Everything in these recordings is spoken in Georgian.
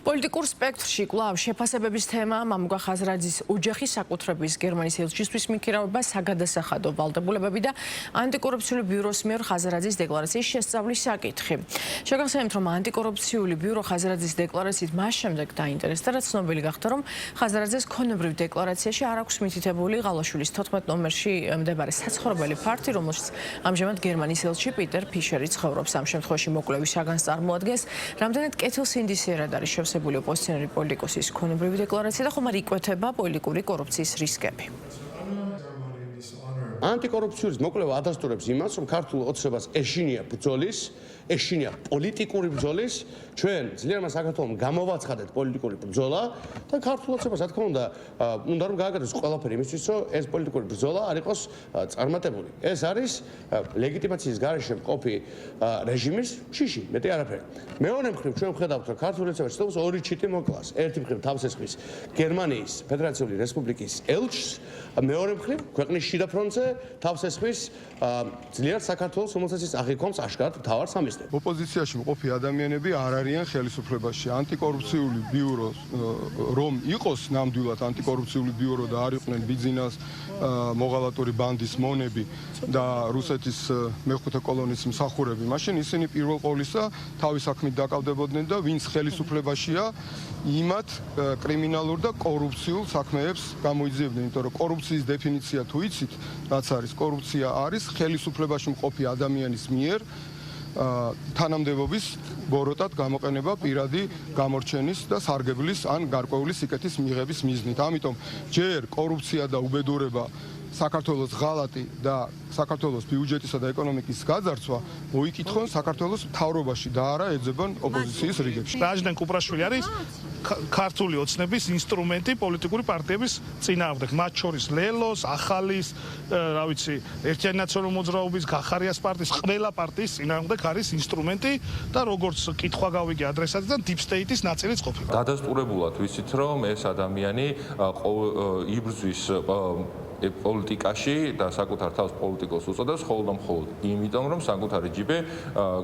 პოლიტიკურ სპექტრში კვლავ შეფასებების თემა მამუკა ხაზრაძის ოჯახის საკუთრების გერმანიის ელჩისთვის მიქირავება საგადასახადო ვალდებულებები და ანტიკორუფციული ბიუროს მიერ ხაზრაძის დეკლარაციის შესწავლის საკითხი. შეგახსენებთ, რომ ანტიკორუფციული ბიურო ხაზრაძის დეკლარაციით მას შემდეგ დაინტერესდა, რაც ცნობილი გახდა, რომ ხაზრაძეს ქონებრივ დეკლარაციაში არ აქვს მითითებული ღალაშვილის 14 ნომერში მდებარე საცხოვრებელი ფართი, რომელშიც ამჟამად გერმანიის ელჩი პიტერ ფიშერი ცხოვრობს. ამ შემთხვევაში მოკვლევის შაგანს წარმოადგენს რამდენად კეთილსინდისიერად არის შევსებული ოპოზიციონერი პოლიტიკოსის ქონებრივი დეკლარაცია და ხომ არ იკვეთება პოლიტიკური კორუფციის რისკები. ანტიკორუფციის მოკვლევა ადასტურებს იმას, რომ ქართულ ოცნებას ეშინია ბრძოლის, ეშინია პოლიტიკური ბრძოლის, ჩვენ ძლიერმა საქართველოს გამოვაცხადეთ პოლიტიკური ბრძოლა და ქართულ ოცნებას, რა თქმა უნდა რომ გააკეთოს ყველაფერი იმისთვის, რომ ეს პოლიტიკური ბრძოლა არ იყოს წარმატებული. ეს არის ლეგიტიმაციის გარეშე მყოფი რეჟიმის შიში, მეტი არაფერი. მეორე მხრივ ჩვენ ვხედავთ, რომ ქართულ ოცნებას ცდილობს ორი ჩიტი მოკლას. ერთი მხრივ თავს ესხვის გერმანიის ფედერაციული რესპუბლიკის ელჩს, მეორე მხრივ ქვეყნის შიდა ფრონტზე თავს ესხვის ძლიერ საქართველოს, რომელსაც ის აღიქვამს აშკარად მთავარ სამიზნედ. ოპოზიციაში მყოფი ადამიანები არ არიან ხელისუფლებაში. ანტიკორუფციული ბიურო რომ იყოს ნამდვილად ანტიკორუფციული ბიურო და არ იყვნენ ბიძინას მოღალატური ბანდის მონები და რუსეთის მეხუთე კოლონის მსახურები, მაშინ ისინი პირველ ყოვლისა თავის საქმით დაკავდებოდნენ და ვინც ხელისუფლებაშია, იმათ კრიმინალურ და კორუფციულ საქმეებს გამოიძიებდნენ, იმიტომ რომ კორუფციის დეფინიცია თუ იცით, რაც არის კორუფცია არის ხელისუფლებაში მყოფი ადამიანის მიერ თანამდებობის ბოროტად გამოყენება პირადი გამორჩენის და სარგებლის ან გარკვეული სიკეთის მიღების მიზნით. ამიტომ ჯერ კორუფცია და უბედურება საქართველოს ღალატი და საქართველოს ბიუჯეტისა და ეკონომიკის გაძარცვა მოიკითხონ საქართველოს მთავრობაში და არა ეძებონ ოპოზიციის რიგებში. რაჟდენ კუპრაშვილი არის ქართული ოცნების ინსტრუმენტი პოლიტიკური პარტიების წინააღმდეგ, მათ შორის ლელოს, ახალის, რა ვიცი, ერთიანი ნაციონალური მოძრაობის, გახარიას პარტიის, ყველა პარტიის წინააღმდეგ არის ინსტრუმენტი და როგორც კითხვა გავიგე ადრესატიდან deep state-ის ნაწილიც ყოფილა. დადასტურებულად ვიცით, რომ ეს ადამიანი იბრძვის პოლიტიკაში და საკუთარ თავს პოლიტიკოს უწოდებს მხოლოდ იმიტომ, რომ საკუთარი ჯიბე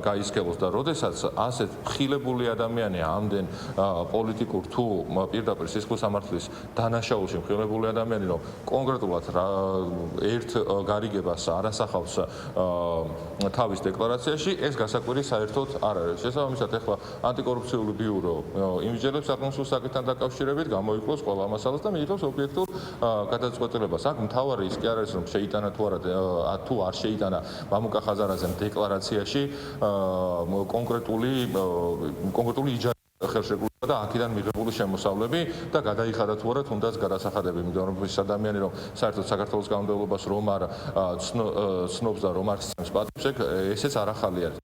გაისკელოს და როდესაც ასეთ მხილებული ადამიანი ამდენ პოლიტიკურ თუ პირდაპირ სისხლისამართლის დანაშაულში მხილებული ადამიანი, რომ კონკრეტულად ერთ გარიგებას არ ასახავს თავის დეკლარაციაში, ეს გასაკვირი საერთოდ არ არის. შესაბამისად, ახლა ანტიკორუფციული ბიურო იმსჯელებს საკონსულო საკითხთან დაკავშირებით, გამოიკლოს ყველა მასალას და მიიღებს ობიექტურ გადაწყვეტილებას. მთავარი ის კი არის, რომ შეიტანა თუ არ შეიტანა მამუკა ხაზარაძემ დეკლარაციაში კონკრეტული იჯარი ხელშეკრულება და აქედან მიღებული შემოსავლები და გადაიხადა თუ არა თუნდაც გადასახადები, იმიტომ რომ ეს ადამიანი რომ საერთოდ საქართველოს კანონმდებლობას რომ არ ცნობს და რომ არ სცემს პატივს, ესეც არ ახალი არის.